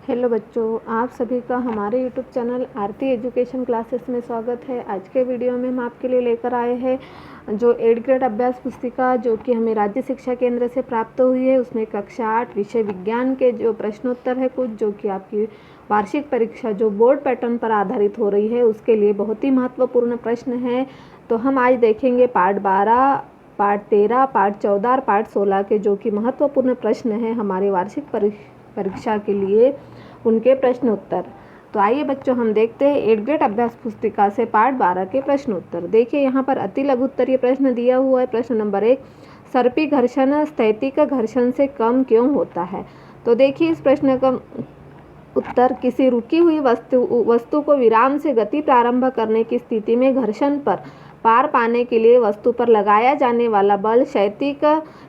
Hello बच्चों, आप सभी का हमारे यूट्यूब चैनल आरती एजुकेशन क्लासेस में स्वागत है। आज के वीडियो में हम आपके लिए लेकर आए हैं जो 8th ग्रेड अभ्यास पुस्तिका जो कि हमें राज्य शिक्षा केंद्र से प्राप्त हुई है। उसमें कक्षा 8 विषय विज्ञान के जो प्रश्नोत्तर है कुछ जो कि आपकी वार्षिक परीक्षा जो बोर्ड पैटर्न पर आधारित हो रही है उसके लिए बहुत ही महत्वपूर्ण प्रश्न है। तो हम आज देखेंगे पार्ट 12, पार्ट 13, पार्ट 14 और पार्ट 16 के जो कि महत्वपूर्ण प्रश्न हैं हमारे वार्षिक परीक्षा के लिए, उनके प्रश्न उत्तर। तो आइए बच्चों हम देखते हैं 8th ग्रेड अभ्यास पुस्तिका से पार्ट 12 के प्रश्न उत्तर। देखिए यहाँ पर अति लघु उत्तरीय प्रश्न दिया हुआ है। प्रश्न नंबर 1, सर्पी घर्षण स्थैतिक घर्षण से कम क्यों होता है। तो देखिए इस प्रश्न का उत्तर, किसी रुकी हुई वस्तु को विराम से गति प्रारंभ करने की स्थिति में घर्षण पर पार पाने के लिए वस्तु पर लगाया जाने वाला बल स्थैतिक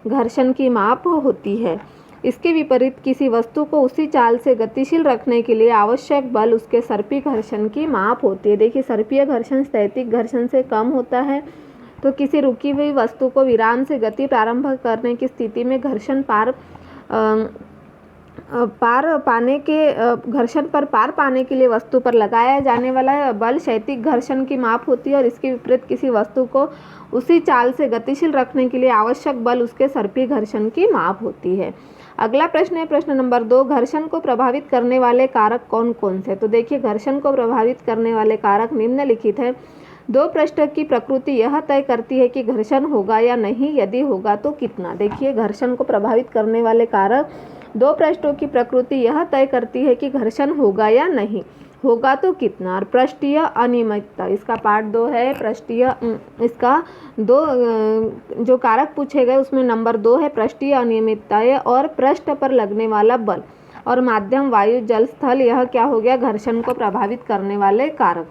घर्षण की माप होती है। इसके विपरीत किसी वस्तु को उसी चाल से गतिशील रखने के लिए आवश्यक बल उसके सर्पी घर्षण की माप होती है। देखिए सर्पीय घर्षण स्थैतिक घर्षण से कम होता है। तो किसी रुकी हुई वस्तु को विराम से गति प्रारंभ करने की स्थिति में घर्षण पर पार पाने के लिए वस्तु पर लगाया जाने वाला बल स्थैतिक घर्षण की माप होती है और इसके विपरीत किसी वस्तु को उसी चाल से गतिशील रखने के लिए आवश्यक बल उसके सर्पी घर्षण की माप होती है। अगला प्रश्न है प्रश्न नंबर 2, घर्षण को प्रभावित करने वाले कारक कौन कौन से। तो देखिए घर्षण को प्रभावित करने वाले कारक निम्नलिखित है। 2 पृष्ठ की प्रकृति यह तय करती है कि घर्षण होगा या नहीं, यदि होगा तो कितना। देखिए घर्षण को प्रभावित करने वाले कारक 2 पृष्ठों की प्रकृति यह तय करती है कि घर्षण होगा या नहीं, होगा तो कितना। और पृष्ठीय अनियमितता इसका पार्ट 2 है। पृष्ठीय इसका 2 जो कारक पूछे गए उसमें नंबर 2 है पृष्ठीय अनियमितताएं और पृष्ठ पर लगने वाला बल और माध्यम वायु जल स्थल, यह क्या हो गया घर्षण को प्रभावित करने वाले कारक।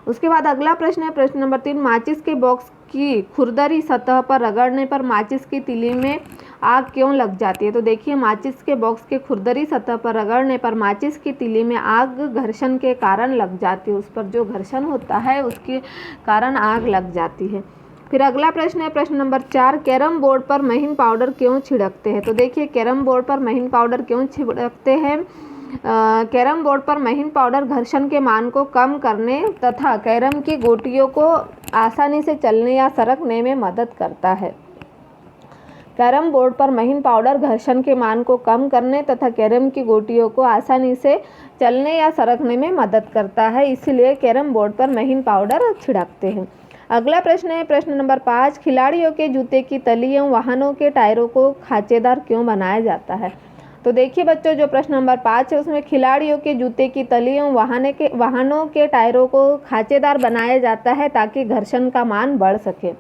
उसके बाद अगला प्रश्न है प्रश्न नंबर 3, माचिस के बॉक्स की खुरदरी सतह पर रगड़ने पर माचिस की तीली में आग क्यों लग जाती है। तो देखिए माचिस के बॉक्स के खुरदरी सतह पर रगड़ने पर माचिस की तीली में आग घर्षण के कारण लग जाती है। उस पर जो घर्षण होता है उसके कारण आग लग जाती है। फिर अगला प्रश्न है प्रश्न नंबर 4, कैरम बोर्ड पर महीन पाउडर क्यों छिड़कते हैं। तो देखिए कैरम बोर्ड पर महीन पाउडर क्यों छिड़कते हैं। कैरम बोर्ड पर महीन पाउडर घर्षण के मान को कम करने तथा कैरम की गोटियों को आसानी से चलने या सरकने में मदद करता है। कैरम बोर्ड पर महीन पाउडर घर्षण के मान को कम करने तथा कैरम की गोटियों को आसानी से चलने या सरकने में मदद करता है, इसलिए कैरम बोर्ड पर महीन पाउडर छिड़कते हैं। अगला प्रश्न है प्रश्न नंबर 5, खिलाड़ियों के जूते की तली एवं वाहनों के टायरों को खांचेदार क्यों बनाया जाता है। तो देखिए बच्चों जो प्रश्न नंबर 5 है उसमें खिलाड़ियों के जूते की तली एवं वाहनों के टायरों को खांचेदार बनाया जाता है ताकि घर्षण का मान बढ़ सके।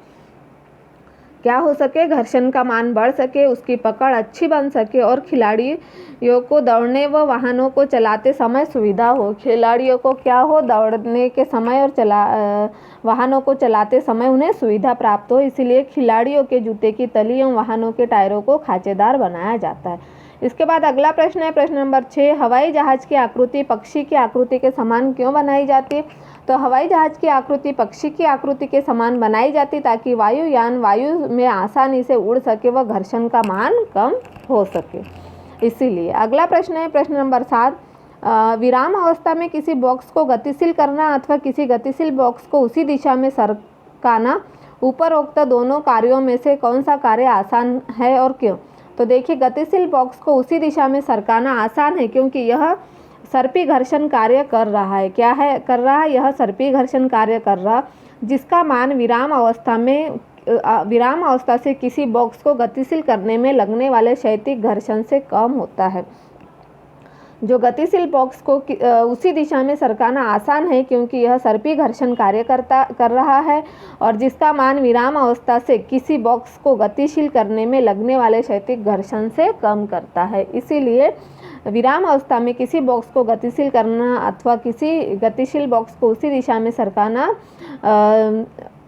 क्या हो सके, घर्षण का मान बढ़ सके, उसकी पकड़ अच्छी बन सके और खिलाड़ियों को दौड़ने व वाहनों को चलाते समय सुविधा हो। खिलाड़ियों को क्या हो, दौड़ने के समय और वाहनों को चलाते समय उन्हें सुविधा प्राप्त हो, इसीलिए खिलाड़ियों के जूते की तली एवं वाहनों के टायरों को खांचेदार बनाया जाता है। इसके बाद अगला प्रश्न है प्रश्न नंबर 6, हवाई जहाज की आकृति पक्षी की आकृति के समान क्यों बनाई जाती है। तो हवाई जहाज की आकृति पक्षी की आकृति के समान बनाई जाती ताकि वायुयान वायु में आसानी से उड़ सके व घर्षण का मान कम हो सके, इसीलिए। अगला प्रश्न है प्रश्न नंबर 7, विराम अवस्था में किसी बॉक्स को गतिशील करना अथवा किसी गतिशील बॉक्स को उसी दिशा में सरकाना उपरोक्त दोनों कार्यों में से कौन सा कार्य आसान है और क्यों। तो देखिए गतिशील बॉक्स को उसी दिशा में सरकाना आसान है क्योंकि यह सर्पी घर्षण कार्य कर रहा है। क्या है कर रहा है, यह सर्पी घर्षण कार्य कर रहा, जिसका मान विराम अवस्था से किसी बॉक्स को गतिशील करने में लगने वाले स्थैतिक घर्षण से कम होता है। जो गतिशील बॉक्स को उसी दिशा में सरकाना आसान है क्योंकि यह सर्पी घर्षण कार्य कर रहा है और जिसका मान विराम अवस्था से किसी बॉक्स को गतिशील करने में लगने वाले स्थैतिक घर्षण से कम करता है, इसीलिए विराम अवस्था में किसी बॉक्स को गतिशील करना अथवा किसी गतिशील बॉक्स को उसी दिशा में सरकाना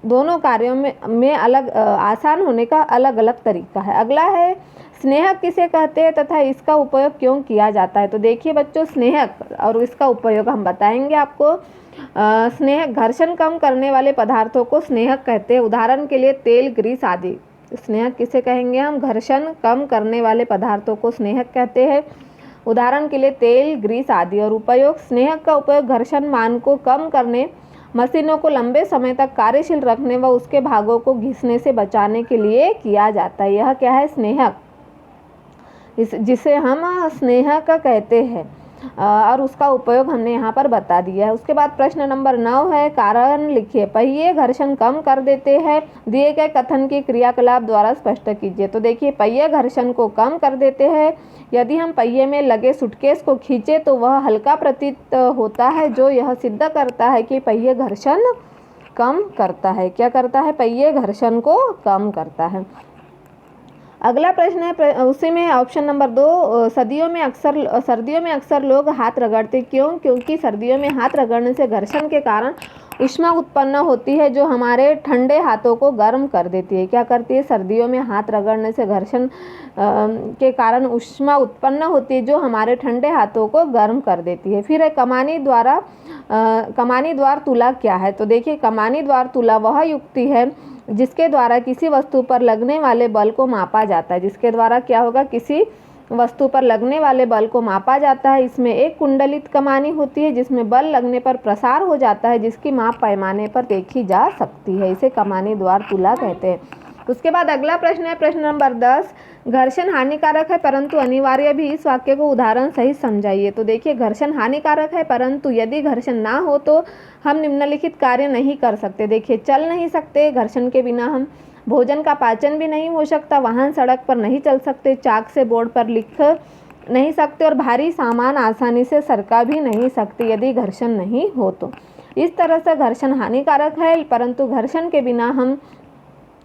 दोनों कार्यों में अलग आसान होने का अलग अलग तरीका है। अगला है स्नेहक किसे कहते हैं तथा इसका उपयोग क्यों किया जाता है। तो देखिए बच्चों स्नेहक और इसका उपयोग हम बताएंगे आपको। स्नेहक घर्षण कम करने वाले पदार्थों को स्नेहक कहते हैं, उदाहरण के लिए तेल, ग्रीस आदि। स्नेहक किसे कहेंगे हम, घर्षण कम करने वाले पदार्थों को स्नेहक कहते हैं। उदाहरण के लिए तेल, ग्रीस आदि। और उपयोग, स्नेहक का उपयोग घर्षण मान को कम करने, मशीनों को लंबे समय तक कार्यशील रखने व उसके भागों को घिसने से बचाने के लिए किया जाता है। यह क्या है? स्नेहक, जिसे हम स्नेहक कहते हैं, और उसका उपयोग हमने यहाँ पर बता दिया है। उसके बाद प्रश्न नंबर 9 है, कारण लिखिए। पहिए घर्षण कम कर देते हैं, दिए गए कथन की क्रियाकलाप द्वारा स्पष्ट कीजिए। तो देखिए, पहिए घर्षण को कम कर देते हैं। यदि हम पहिए में लगे सूटकेस को खींचे तो वह हल्का प्रतीत होता है, जो यह सिद्ध करता है कि पहिए घर्षण कम करता है। क्या करता है? पहिए घर्षण को कम करता है। अगला प्रश्न है, उसी में ऑप्शन नंबर 2, सर्दियों में अक्सर लोग हाथ रगड़ते, क्यों? क्योंकि सर्दियों में हाथ रगड़ने से घर्षण के कारण ऊष्मा उत्पन्न होती है, जो हमारे ठंडे हाथों को गर्म कर देती है। क्या करती है? सर्दियों में हाथ रगड़ने से घर्षण के कारण ऊष्मा उत्पन्न होती है, जो हमारे ठंडे हाथों को गर्म कर देती है। फिर है, कमानी द्वार तुला क्या है? तो देखिए, कमानी द्वार तुला वह युक्ति है जिसके द्वारा किसी वस्तु पर लगने वाले बल को मापा जाता है। जिसके द्वारा क्या होगा? किसी वस्तु पर लगने वाले बल को मापा जाता है। इसमें एक कुंडलित कमानी होती है जिसमें बल लगने पर प्रसार हो जाता है, जिसकी माप पैमाने पर देखी जा सकती है। इसे कमानी द्वार तुला कहते हैं। उसके बाद अगला प्रश्न है, प्रश्न नंबर 10, घर्षण हानिकारक है परंतु अनिवार्य भी। इस वाक्य को उदाहरण सहित समझाइए। तो देखिए, घर्षण हानिकारक है परंतु यदि घर्षण ना हो तो हम निम्नलिखित कार्य नहीं कर सकते। देखिए, चल नहीं सकते, घर्षण के बिना हम भोजन का पाचन भी नहीं हो सकता, वाहन सड़क पर नहीं चल सकते, चाक से बोर्ड पर लिख नहीं सकते, और भारी सामान आसानी से सरका भी नहीं सकते यदि घर्षण नहीं हो तो। इस तरह से घर्षण हानिकारक है, परंतु घर्षण के बिना हम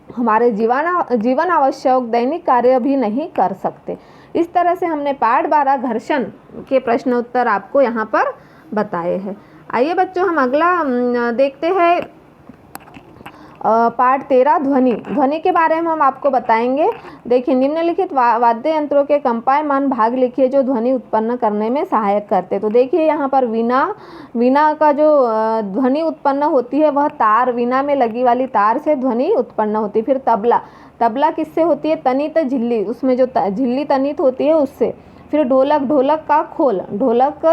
हमारे जीवन आवश्यक दैनिक कार्य भी नहीं कर सकते। इस तरह से हमने पाठ 12 घर्षण के प्रश्न उत्तर आपको यहाँ पर बताए हैं। आइए बच्चों, हम अगला देखते हैं पाठ 13 ध्वनि के बारे में हम आपको बताएंगे। देखिए, निम्नलिखित वाद्य यंत्रों के कंपायमान भाग लिखिए जो ध्वनि उत्पन्न करने में सहायक करते। तो देखिए, यहाँ पर वीणा का जो ध्वनि उत्पन्न होती है वह तार, वीणा में लगी वाली तार से ध्वनि उत्पन्न होती है। फिर तबला किससे होती है? तनित झिल्ली, उसमें जो झिल्ली तनित होती है उससे। फिर ढोलक का खोल, ढोलक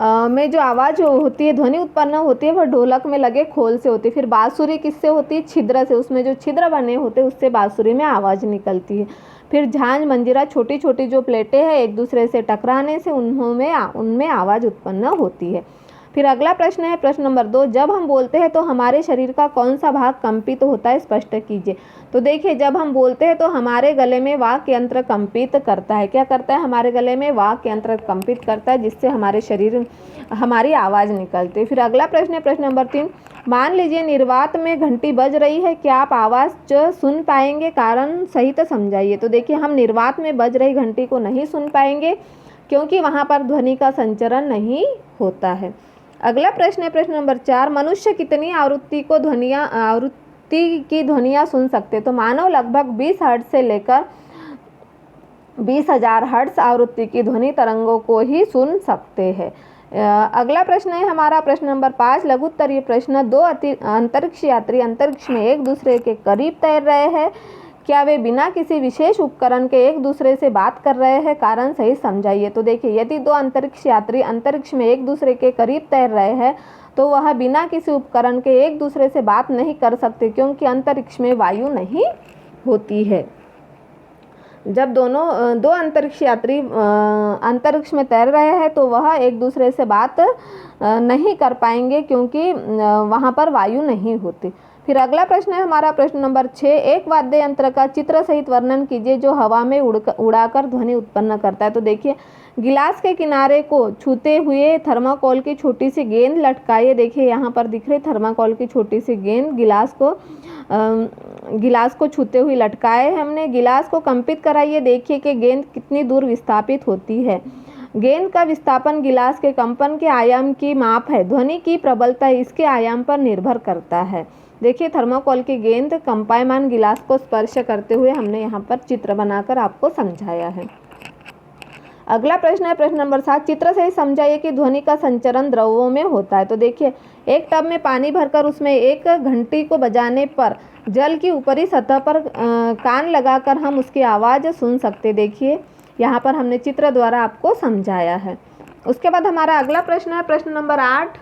में जो आवाज़ होती है, ध्वनि उत्पन्न होती है, वह ढोलक में लगे खोल से होती है। फिर बांसुरी किससे होती है? छिद्र से, उसमें जो छिद्र बने होते हैं उससे बांसुरी में आवाज़ निकलती है। फिर झांझ, मंजीरा, छोटी छोटी जो प्लेटें हैं एक दूसरे से टकराने से उनमें आवाज़ उत्पन्न होती है। फिर अगला प्रश्न है, प्रश्न नंबर 2, जब हम बोलते हैं तो हमारे शरीर का कौन सा भाग कंपित होता है? स्पष्ट कीजिए। तो देखिए, जब हम बोलते हैं तो हमारे गले में वाक् यंत्र कंपित करता है। क्या करता है? हमारे गले में वाक् यंत्र कंपित करता है, जिससे हमारी आवाज़ निकलती है। फिर अगला प्रश्न है, प्रश्न नंबर 3, मान लीजिए निर्वात में घंटी बज रही है, क्या आप आवाज़ सुन पाएंगे? कारण सहित समझाइए। तो देखिए, हम निर्वात में बज रही घंटी को नहीं सुन पाएंगे क्योंकि वहाँ पर ध्वनि का संचरण नहीं होता है। अगला प्रश्न है, प्रश्न नंबर 4, मनुष्य कितनी आवृत्ति की ध्वनियाँ सुन सकते? तो मानव लगभग 20 हर्ट्ज से लेकर 20,000 हर्ट्ज आवृत्ति की ध्वनि तरंगों को ही सुन सकते हैं। अगला प्रश्न है हमारा, प्रश्न नंबर 5, लघुत्तरीय प्रश्न, 2 अंतरिक्ष यात्री अंतरिक्ष में एक दूसरे के करीब तैर रहे हैं, क्या वे बिना किसी विशेष उपकरण के एक दूसरे से बात कर रहे हैं? कारण सही समझाइए। तो देखिए, यदि 2 अंतरिक्ष यात्री अंतरिक्ष में एक दूसरे के करीब तैर रहे हैं तो वह बिना किसी उपकरण के एक दूसरे से बात नहीं कर सकते, क्योंकि अंतरिक्ष में वायु नहीं होती है। जब दो अंतरिक्ष यात्री अंतरिक्ष में तैर रहे हैं तो वह एक दूसरे से बात नहीं कर पाएंगे, क्योंकि वहाँ पर वायु नहीं होती। फिर अगला प्रश्न है हमारा, प्रश्न नंबर 6, एक वाद्य यंत्र का चित्र सहित वर्णन कीजिए जो हवा में उड़ाकर ध्वनि उत्पन्न करता है। तो देखिए, गिलास के किनारे को छूते हुए थर्माकोल की छोटी सी गेंद लटकाइए। देखिए, यहाँ पर दिख रही थर्माकोल की छोटी सी गेंद, गिलास को छूते हुए लटकाए हमने। गिलास को कंपित कराइए, देखिए कि गेंद कितनी दूर विस्थापित होती है। गेंद का विस्थापन गिलास के कंपन के आयाम की माप है। ध्वनि की प्रबलता इसके आयाम पर निर्भर करता है। देखिए, थर्माकोल की गेंद कंपायमान गिलास को स्पर्श करते हुए हमने यहाँ पर चित्र बनाकर आपको समझाया है। अगला प्रश्न है, प्रश्न नंबर 7, चित्र से ही समझाइए कि ध्वनि का संचरण द्रवों में होता है। तो देखिए, एक टब में पानी भरकर उसमें एक घंटी को बजाने पर जल की ऊपरी सतह पर कान लगाकर हम उसकी आवाज़ सुन सकते। देखिए, यहाँ पर हमने चित्र द्वारा आपको समझाया है। उसके बाद हमारा अगला प्रश्न है प्रश्न नंबर 8।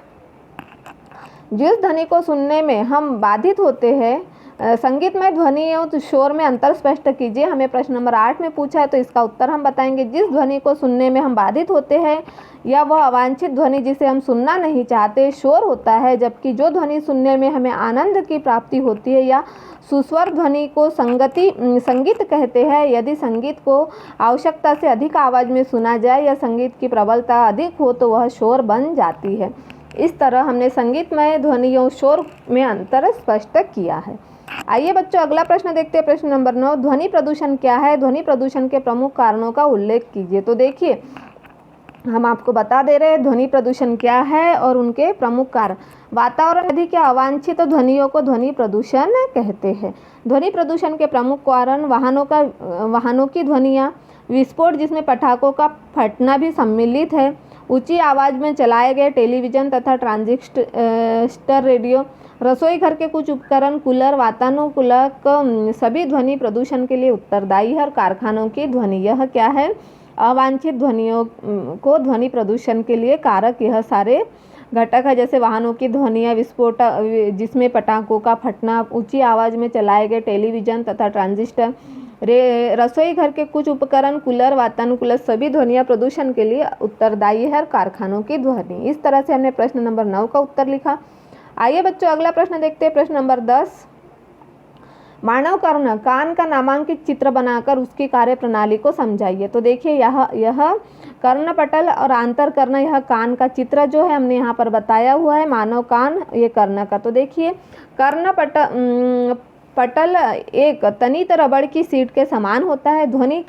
जिस ध्वनि को सुनने में हम बाधित होते हैं, संगीतमय ध्वनि एवं शोर में अंतर स्पष्ट कीजिए। हमें प्रश्न नंबर 8 में पूछा है, तो इसका उत्तर हम बताएंगे। जिस ध्वनि को सुनने में हम बाधित होते हैं या वह अवांछित ध्वनि जिसे हम सुनना नहीं चाहते शोर होता है, जबकि जो ध्वनि सुनने में हमें आनंद की प्राप्ति होती है या सुस्वर ध्वनि को संगीत कहते हैं। यदि संगीत को आवश्यकता से अधिक आवाज़ में सुना जाए या संगीत की प्रबलता अधिक हो तो वह शोर बन जाती है। इस तरह हमने संगीतमय ध्वनियों शोर में अंतर स्पष्ट किया है। आइए बच्चों अगला प्रश्न देखते हैं प्रश्न नंबर 9। ध्वनि प्रदूषण क्या है? ध्वनि प्रदूषण के प्रमुख कारणों का उल्लेख कीजिए। तो देखिए हम आपको बता दे रहे हैं ध्वनि प्रदूषण क्या है और उनके प्रमुख कारण। वातावरण अधिक या अवांछित ध्वनियों को ध्वनि प्रदूषण कहते हैं। ध्वनि प्रदूषण के प्रमुख कारण वाहनों की ध्वनियाँ, विस्फोट जिसमें पटाखों का फटना भी सम्मिलित है, ऊंची आवाज़ में चलाए गए टेलीविज़न तथा ट्रांजिस्टर रेडियो, रसोई घर के कुछ उपकरण, कूलर, वातानुकूलक सभी ध्वनि प्रदूषण के लिए उत्तरदायी है। और कारखानों की ध्वनि, यह क्या है? अवांछित ध्वनियों को ध्वनि प्रदूषण के लिए कारक यह सारे घटक है, जैसे वाहनों की ध्वनियाँ, विस्फोट जिसमें पटाखों का फटना, ऊंची आवाज़ में चलाए गए टेलीविज़न तथा ट्रांजिस्टर, रसोई घर के कुछ उपकरण, कूलर, वातानुकूलक सभी ध्वनियाँ प्रदूषण के लिए उत्तरदायी है। कारखानों की ध्वनि। इस तरह से हमने प्रश्न नंबर 9 का उत्तर लिखा। आइए बच्चों अगला प्रश्न देखते हैं प्रश्न नंबर 10। मानव कर्ण कान का नामांकित चित्र बनाकर उसकी कार्य प्रणाली को समझाइए। तो देखिए यह कर्णपटल और आंतरकर्ण, यह कान का चित्र जो है हमने यहाँ पर बताया हुआ है। मानव कान, ये कर्ण का। तो देखिए पटल एक तनित रबड़ की सीट के समान होता है। ध्वनि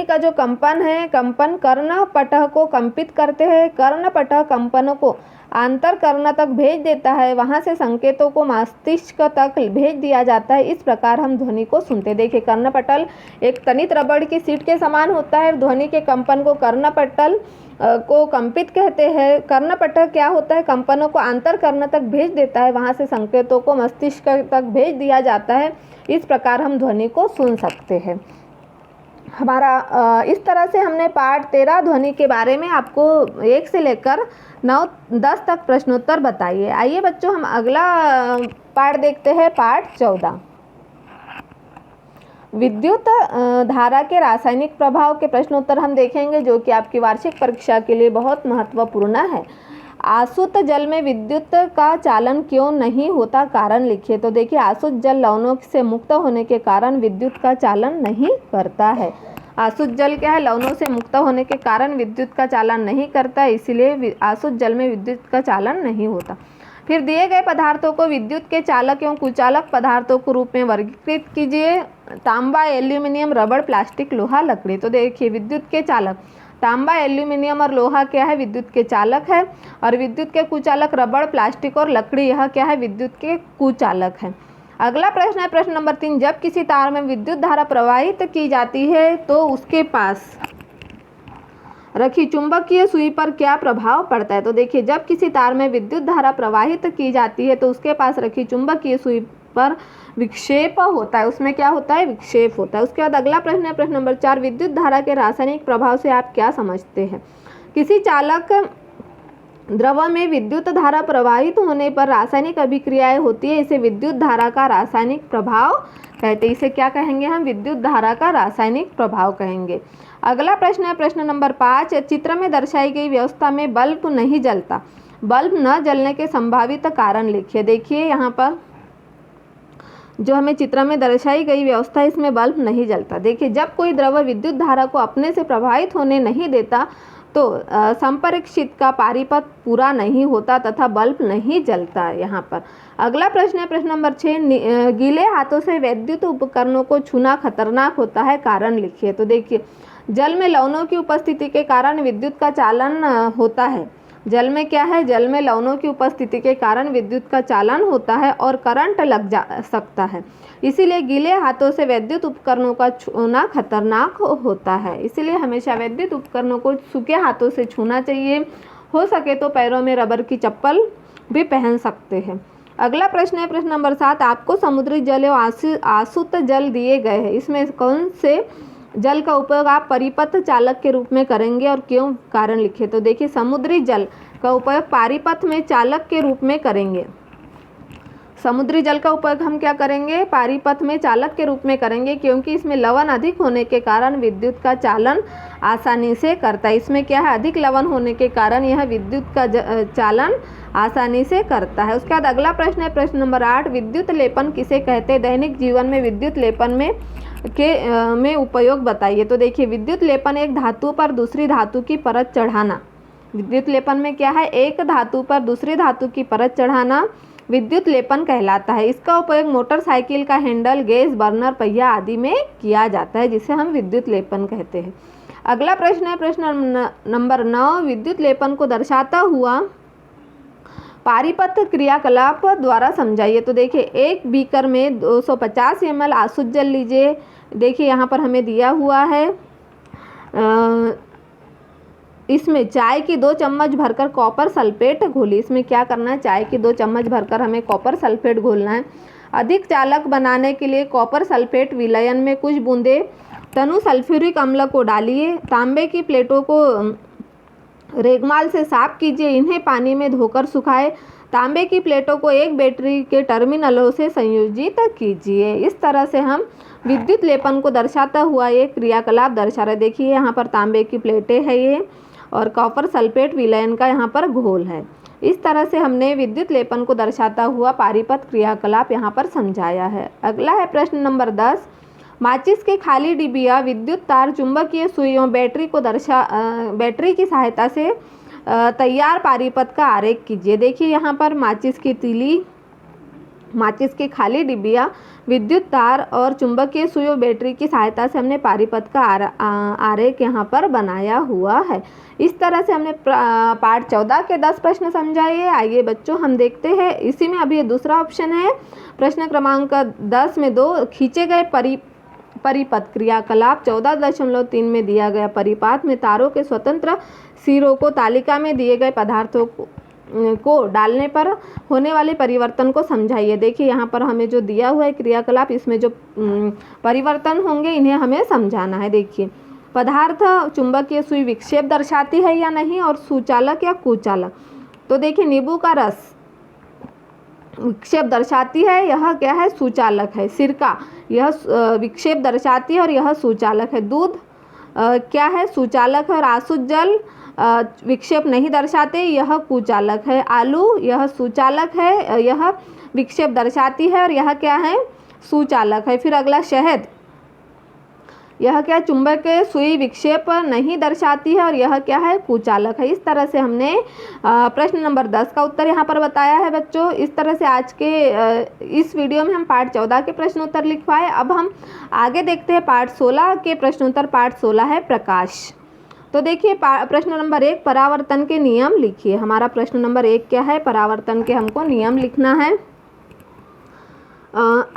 का जो कंपन है, कंपन कर्णपटह को कंपित करते हैं। कर्णपटह कंपनों को आंतरकर्ण तक भेज देता है, वहां से संकेतों को मस्तिष्क तक भेज दिया जाता है। इस प्रकार हम ध्वनि को सुनते। देखिए कर्णपटल एक तनित रबड़ की सीट के समान होता है। ध्वनि के कंपन को कर्णपटल को कंपित कहते हैं। कर्णपटह क्या होता है? कंपनों को आंतरकर्ण तक भेज देता है, वहां से संकेतों को मस्तिष्क तक भेज दिया जाता है। इस प्रकार हम ध्वनि को सुन सकते हैं। हमारा इस तरह से हमने पाठ 13 ध्वनि के बारे में आपको 1 से लेकर 9-10 तक प्रश्नोत्तर बताइए। आइए बच्चों हम अगला पाठ देखते हैं, पाठ 14। विद्युत धारा के रासायनिक प्रभाव के प्रश्नोत्तर हम देखेंगे, जो कि आपकी वार्षिक परीक्षा के लिए बहुत महत्वपूर्ण है। आसुत जल में विद्युत का चालन क्यों नहीं होता? कारण लिखिए। तो देखिए आसुत जल लवणों से मुक्त होने के कारण विद्युत का चालन नहीं करता है। आसुत जल क्या है? लवणों से मुक्त होने के कारण विद्युत का चालन नहीं करता, इसीलिए आसुत जल में विद्युत का चालन नहीं होता। फिर दिए गए पदार्थों को विद्युत के चालक एवं कुचालक पदार्थों के रूप में वर्गीकृत कीजिए। तांबा, एल्यूमिनियम, रबड़, प्लास्टिक, लोहा, लकड़ी। तो देखिए विद्युत के चालक तांबा, एल्यूमिनियम और लोहा क्या है? विद्युत के चालक है। और विद्युत के कुचालक रबड़, प्लास्टिक और लकड़ी, यह क्या है? विद्युत के कुचालक है। अगला प्रश्न है प्रश्न नंबर 3। जब किसी तार में विद्युत धारा प्रवाहित की जाती है तो उसके पास रखी चुंबकीय सुई पर क्या प्रभाव पड़ता है? तो देखिए जब किसी तार में विद्युत धारा प्रवाहित की जाती है तो उसके पास रखी चुंबकीय सुई पर विक्षेप होता है। उसमें क्या होता है? विक्षेप होता है। उसके बाद अगला प्रश्न है प्रश्न नंबर 4। विद्युत धारा के रासायनिक प्रभाव से आप क्या समझते हैं? किसी चालक द्रव में विद्युत धारा प्रवाहित होने पर रासायनिक अभिक्रियाएं होती है, इसे विद्युत धारा का रासायनिक प्रभाव कहते हैं। इसे क्या कहेंगे हम? विद्युत धारा का रासायनिक प्रभाव कहेंगे। अगला प्रश्न है प्रश्न नंबर 5। चित्र में दर्शाई गई व्यवस्था में बल्ब नहीं जलता, बल्ब न जलने के संभावित कारण लिखिए। देखिए यहाँ पर जो हमें चित्र में दर्शाई गई व्यवस्था, इसमें बल्ब नहीं जलता। देखिए जब कोई द्रव विद्युत धारा को अपने से प्रभावित होने नहीं देता तो संपरीक्षित का पारीपथ पूरा नहीं होता तथा बल्ब नहीं जलता। यहाँ पर अगला प्रश्न है प्रश्न नंबर 6। गीले हाथों से विद्युत उपकरणों को छूना खतरनाक होता है, कारण लिखिए। तो देखिए जल में लवणों की उपस्थिति के कारण विद्युत का चालन होता है। जल में क्या है? जल में लवणों की उपस्थिति के कारण विद्युत का चालन होता है और करंट लग जा सकता है, इसीलिए गीले हाथों से विद्युत उपकरणों का छूना खतरनाक होता है। इसीलिए हमेशा विद्युत उपकरणों को सूखे हाथों से छूना चाहिए। हो सके तो पैरों में रबर की चप्पल भी पहन सकते हैं। अगला प्रश्न है प्रश्न नंबर 7, आपको समुद्री जल एवं आसुत जल दिए गए हैं, इसमें कौन से जल का उपयोग आप परिपथ चालक के रूप में करेंगे और क्यों, कारण लिखिए। तो देखिए समुद्री जल का उपयोग पारीपथ में चालक के रूप में करेंगे। समुद्री जल का उपयोग हम क्या करेंगे, पारीपथ में चालक के रूप में करेंगे, क्योंकि इसमें लवण अधिक होने के कारण विद्युत का चालन आसानी से करता है। इसमें क्या है, अधिक लवण होने के कारण यह विद्युत का चालन आसानी से करता है। उसके बाद अगला प्रश्न है प्रश्न नंबर 8, विद्युत लेपन किसे कहते हैं। दैनिक जीवन में विद्युत लेपन में उपयोग बताइए। तो देखिए विद्युत लेपन एक धातु पर दूसरी धातु की परत चढ़ाना। विद्युत लेपन में क्या है, एक धातु पर दूसरी धातु की परत चढ़ाना विद्युत लेपन कहलाता है। इसका उपयोग मोटरसाइकिल का हैंडल, गैस बर्नर, पहिया आदि में किया जाता है, जिसे हम विद्युत लेपन कहते हैं। अगला प्रश्न है प्रश्न नंबर 9, विद्युत लेपन को दर्शाता हुआ पारीपथ क्रियाकलाप द्वारा समझाइए। तो देखिए एक बीकर में 250 ml आसुत जल लीजिए। देखिए यहाँ पर हमें दिया हुआ है, इसमें चाय की 2 चम्मच भरकर कॉपर सल्फेट घोली। इसमें क्या करना है, चाय की 2 चम्मच भरकर हमें कॉपर सल्फेट घोलना है। अधिक चालक बनाने के लिए कॉपर सल्फेट विलयन में कुछ बूंदे तनु सल्फ्यूरिक अम्ल को डालिए। तांबे की प्लेटों को रेगमाल से साफ कीजिए, इन्हें पानी में धोकर सुखाए। तांबे की प्लेटों को एक बैटरी के टर्मिनलों से संयोजित कीजिए। इस तरह से हम विद्युत लेपन को दर्शाता हुआ एक क्रियाकलाप दर्शा रहे। देखिए यहाँ पर तांबे की प्लेटें है ये, और कॉपर सल्फेट विलयन का यहाँ पर घोल है। इस तरह से हमने विद्युत लेपन को दर्शाता हुआ पारीपथ क्रियाकलाप यहाँ पर समझाया है। अगला है प्रश्न नंबर 10, माचिस के खाली डिबिया, विद्युत तार, चुंबकीय सुइयों, बैटरी की सहायता से तैयार पारीपथ का आरेख कीजिए। देखिए यहाँ पर माचिस की तीली, माचिस के खाली डिबिया, विद्युत तार और चुंबकीय सुइयों, बैटरी की सहायता से हमने पारीपथ का आरेख यहाँ पर बनाया हुआ है। इस तरह से हमने पार्ट 14 के 10 प्रश्न समझाए। आइए बच्चों हम देखते हैं, इसी में अभी दूसरा ऑप्शन है प्रश्न क्रमांक 10 में 2 खींचे गए परिपथ क्रियाकलाप 14.3 में दिया गया परिपात में तारों के स्वतंत्र सिरों को तालिका में दिए गए पदार्थों को डालने पर होने वाले परिवर्तन को समझाइए। देखिए यहाँ पर हमें जो दिया हुआ है क्रियाकलाप, इसमें जो परिवर्तन होंगे इन्हें हमें समझाना है। देखिए पदार्थ चुंबकीय सुई विक्षेप दर्शाती है या नहीं, और सुचालक या कुचालक। तो देखिए नींबू का रस विक्षेप दर्शाती है, यह क्या है, सुचालक है। सिरका यह विक्षेप दर्शाती है और यह सुचालक है। दूध क्या है, सुचालक है। और आसुत जल विक्षेप नहीं दर्शाते, यह कुचालक है। आलू यह सुचालक है, यह विक्षेप दर्शाती है और यह क्या है, सुचालक है। फिर अगला शहद, यह क्या, चुंबकीय सुई विक्षेप नहीं दर्शाती है और यह क्या है, कुचालक है। इस तरह से हमने प्रश्न नंबर 10 का उत्तर यहाँ पर बताया है बच्चों। इस तरह से आज के इस वीडियो में हम पार्ट 14 के प्रश्न उत्तर लिख पाए। अब हम आगे देखते हैं पार्ट 16 के प्रश्न उत्तर। पार्ट 16 है प्रकाश। तो देखिए प्रश्न नंबर 1, परावर्तन के नियम लिखिए। हमारा प्रश्न नंबर 1 क्या है, परावर्तन के हमको नियम लिखना है।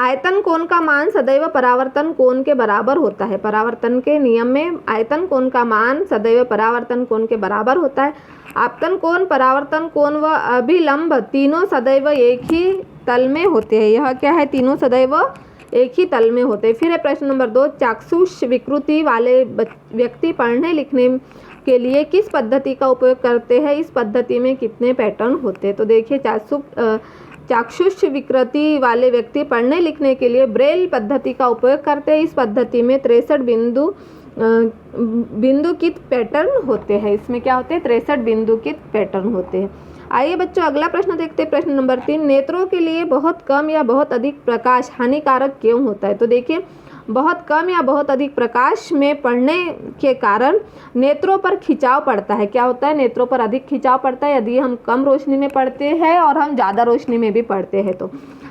आयतन कोण का मान सदैव परावर्तन कोण के बराबर होता है। परावर्तन के नियम में आयतन कोण का मान सदैव परावर्तन कोण के बराबर होता है। आपतन कोण, परावर्तन कोण व अभिलंब तीनों सदैव एक ही तल में होते हैं। यह क्या है, तीनों सदैव एक ही तल में होते हैं। फिर है प्रश्न नंबर 2, चाक्षुष विकृति वाले व्यक्ति पढ़ने लिखने के लिए किस पद्धति का उपयोग करते हैं। इस पद्धति में कितने पैटर्न होते हैं। तो देखिए चाक्षुष विकृति वाले व्यक्ति पढ़ने लिखने के लिए ब्रेल पद्धति का उपयोग करते हैं। इस पद्धति में 63 बिंदुकित पैटर्न होते हैं। इसमें क्या होते हैं, 63 बिंदुकित पैटर्न होते हैं। आइए बच्चों अगला प्रश्न देखते हैं। प्रश्न नंबर 3, नेत्रों के लिए बहुत कम या बहुत अधिक प्रकाश हानिकारक क्यों होता है। तो देखिए बहुत कम या बहुत अधिक प्रकाश में पढ़ने के कारण नेत्रों पर खिंचाव पड़ता है। क्या होता है, नेत्रों पर अधिक खिंचाव पड़ता है यदि हम कम रोशनी में पढ़ते हैं और हम ज़्यादा रोशनी में भी पढ़ते हैं तो।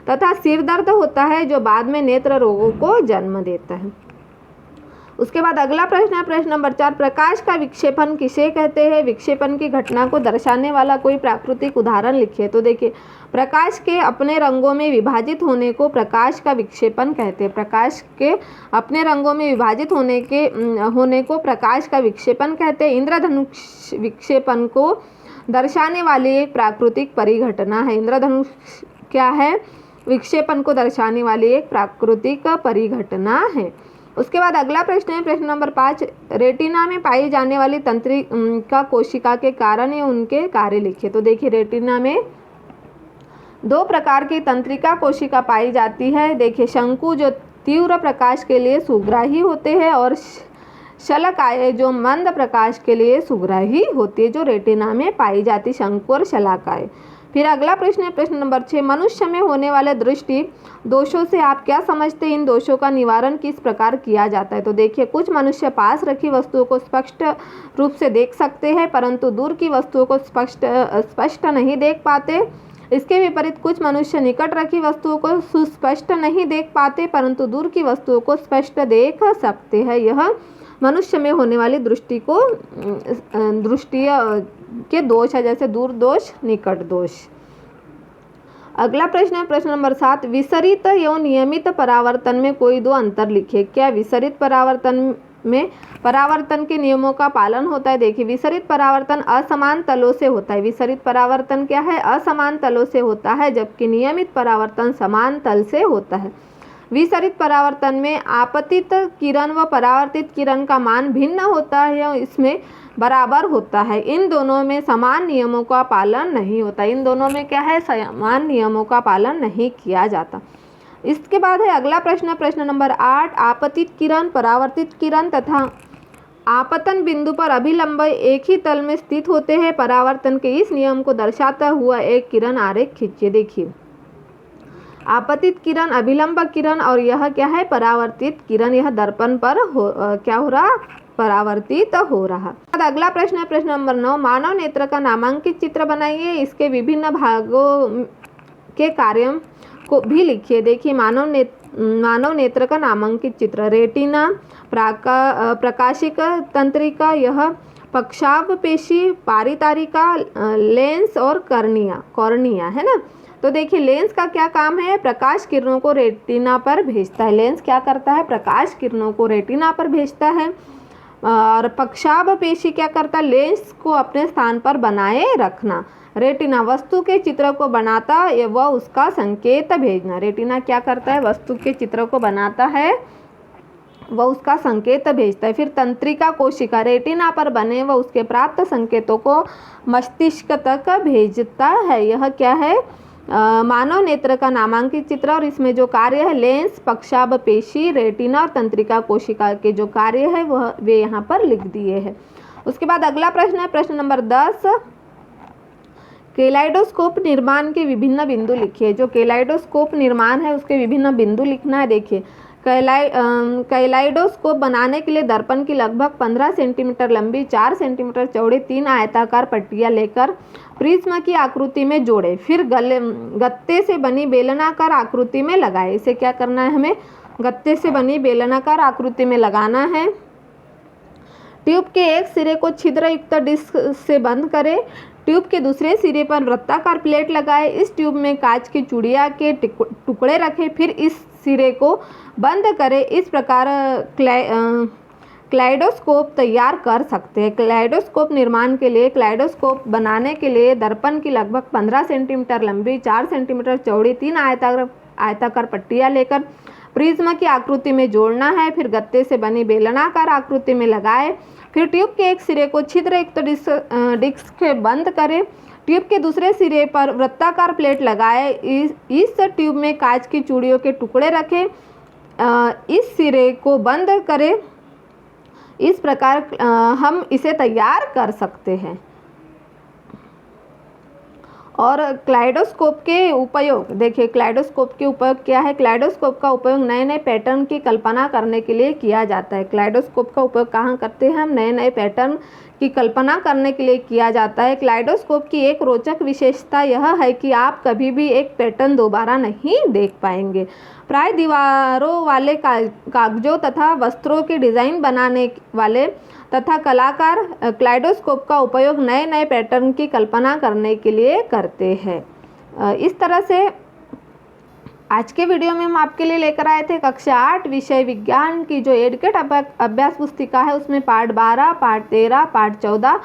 तथा सिर दर्द होता है जो बाद में नेत्र रोगों को जन्म देता है। उसके बाद अगला प्रश्न है प्रश्न नंबर 4, प्रकाश का विक्षेपण किसे कहते हैं। विक्षेपण की घटना को दर्शाने वाला कोई प्राकृतिक उदाहरण लिखिए। तो देखिए प्रकाश के अपने रंगों में विभाजित होने को प्रकाश का विक्षेपण कहते हैं। प्रकाश के अपने रंगों में विभाजित होने को प्रकाश का विक्षेपण कहते हैं। इंद्रधनुष विक्षेपण को दर्शाने वाली एक प्राकृतिक परिघटना है। इंद्रधनुष क्या है, विक्षेपण को दर्शाने वाली एक प्राकृतिक परिघटना है। उसके बाद अगला प्रश्न है प्रश्न नंबर 5, रेटिना में पाई जाने वाली तंत्रिका कोशिका के कारण या उनके कार्य लिखिए। तो देखिए रेटिना में 2 प्रकार की तंत्रिका कोशिका पाई जाती है। देखिए शंकु जो तीव्र प्रकाश के लिए सुग्राही होते हैं और शलाकाएं जो मंद प्रकाश के लिए सुग्राही होती है, जो रेटिना में पाई जाती शंकु और शलाकाएं। फिर अगला प्रश्न है प्रश्न नंबर 6, मनुष्य में होने वाले दृष्टि दोषों से आप क्या समझते हैं, इन दोषों का निवारण किस प्रकार किया जाता है। तो देखिए कुछ मनुष्य पास रखी वस्तुओं को स्पष्ट रूप से देख सकते हैं परंतु दूर की वस्तुओं को स्पष्ट नहीं देख पाते। इसके विपरीत कुछ मनुष्य निकट रखी वस्तुओं को सुस्पष्ट नहीं देख पाते परंतु दूर की वस्तुओं को स्पष्ट देख सकते हैं। यह मनुष्य में होने वाली दृष्टि के दोष है, जैसे दूर दोष, निकट दोष। अगला प्रश्न है प्रश्न नंबर 7, विसरित एवं नियमित परावर्तन में कोई 2 अंतर लिखिए। क्या विसरित परावर्तन में परावर्तन के नियमों का पालन होता है। देखिए विसरित परावर्तन असमान तलों से होता है। विसरित परावर्तन क्या है, असमान तलों से होता है, जबकि नियमित परावर्तन समान तल से होता है। विसरित परावर्तन में आपतित किरण व परावर्तित किरण का मान भिन्न होता है या इसमें बराबर होता है। इन दोनों में समान नियमों का पालन नहीं होता। इन दोनों में क्या है, समान नियमों का पालन नहीं किया जाता। इसके बाद है अगला प्रश्न, प्रश्न नंबर 8, आपतित किरण, परावर्तित किरण तथा आपतन बिंदु पर अभिलंब एक ही तल में स्थित होते हैं। परावर्तन के इस नियम को दर्शाता हुआ एक किरण आरेख खींचिए। देखिए आपतित किरण, अभिलंब किरण और यह क्या है, परावर्तित किरण। यह दर्पण पर क्या हो रहा, परावर्तित हो रहा। अगला प्रश्न है प्रश्न नंबर 9, मानव नेत्र का नामांकित चित्र बनाइए। इसके विभिन्न भागों के कार्यों को भी लिखिए। देखिए मानव नेत्र का नामांकित चित्र, रेटिना, प्रकाशिक तंत्रिका, यह पक्षाभ पेशी, पारितारिका, लेंस और कॉर्निया है ना। तो देखिए लेंस का क्या काम है, प्रकाश किरणों को रेटिना पर भेजता है। लेंस क्या करता है, प्रकाश किरणों को रेटिना पर भेजता है। और पक्षाभ पेशी क्या करता है, लेंस को अपने स्थान पर बनाए रखना। रेटिना वस्तु के चित्र को बनाता व उसका संकेत भेजना। रेटिना क्या करता है, वस्तु के चित्र को बनाता है वह उसका संकेत भेजता है। फिर तंत्रिका कोशिका रेटिना पर बने व उसके प्राप्त संकेतों को मस्तिष्क तक भेजता है। यह क्या है, मानव नेत्र का नामांकित चित्र। और इसमें जो कार्य है, लेंस, पक्षाभ पेशी, रेटिना और तंत्रिका कोशिका के जो कार्य है वह वे यहाँ पर लिख दिए हैं। उसके बाद अगला प्रश्न है प्रश्न नंबर 10, केलाइडोस्कोप निर्माण के विभिन्न बिंदु लिखिए। जो केलाइडोस्कोप निर्माण है उसके विभिन्न बिंदु लिखना है। देखिए कैलाइडोस्कोप बनाने के लिए दर्पण की लगभग 15 सेंटीमीटर लंबी, 4 सेंटीमीटर चौड़ी 3 आयताकार पट्टियाँ लेकर प्रिज्म की आकृति में जोड़े, फिर गत्ते से बनी बेलनाकार आकृति में लगाए। इसे क्या करना है, हमें गत्ते से बनी बेलनाकार आकृति में लगाना है। ट्यूब के एक सिरे को छिद्रयुक्त डिस्क से बंद करें, ट्यूब के दूसरे सिरे पर वृत्ताकार प्लेट लगाए, इस ट्यूब में कांच की चूड़ियाँ के टुकड़े रखें, फिर इस सिरे को बंद करें। इस प्रकार क्लाइडोस्कोप तैयार कर सकते हैं। क्लाइडोस्कोप निर्माण के लिए, क्लाइडोस्कोप बनाने के लिए दर्पण की लगभग 15 सेंटीमीटर लंबी, 4 सेंटीमीटर चौड़ी 3 आयताकार पट्टियाँ लेकर प्रिज्म की आकृति में जोड़ना है, फिर गत्ते से बनी बेलनाकार आकृति में लगाए, फिर ट्यूब के एक सिरे को छिद्रयुक्त डिस्क से बंद करें, ट्यूब के दूसरे सिरे पर वृत्ताकार प्लेट लगाए, इस ट्यूब में कांच की चूड़ियों के टुकड़े रखें, इस सिरे को बंद करें। इस प्रकार हम इसे तैयार कर सकते हैं। और क्लाइडोस्कोप के उपयोग, देखिए क्लाइडोस्कोप के उपयोग क्या है। क्लाइडोस्कोप का उपयोग नए नए पैटर्न की कल्पना करने के लिए किया जाता है। क्लाइडोस्कोप का उपयोग कहाँ करते हैं हम, नए नए पैटर्न की कल्पना करने के लिए किया जाता है। क्लाइडोस्कोप की एक रोचक विशेषता यह है कि आप कभी भी एक पैटर्न दोबारा नहीं देख पाएंगे। प्राय दीवारों वाले कागजों तथा वस्त्रों के डिज़ाइन बनाने वाले तथा कलाकार क्लाइडोस्कोप का उपयोग नए नए पैटर्न की कल्पना करने के लिए करते हैं। इस तरह से आज के वीडियो में हम आपके लिए लेकर आए थे कक्षा 8 विषय विज्ञान की जो एडकेट अभ्यास पुस्तिका है, उसमें पार्ट 12, पार्ट 13, पार्ट 14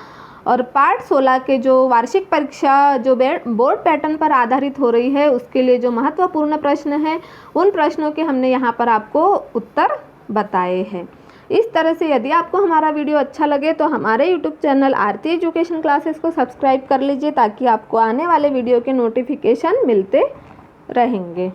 और पार्ट 16 के जो वार्षिक परीक्षा जो बोर्ड पैटर्न पर आधारित हो रही है उसके लिए जो महत्वपूर्ण प्रश्न हैं उन प्रश्नों के हमने यहाँ पर आपको उत्तर बताए हैं। इस तरह से यदि आपको हमारा वीडियो अच्छा लगे तो हमारे यूट्यूब चैनल आरती एजुकेशन क्लासेस को सब्सक्राइब कर लीजिए ताकि आपको आने वाले वीडियो के नोटिफिकेशन मिलते रहेंगे।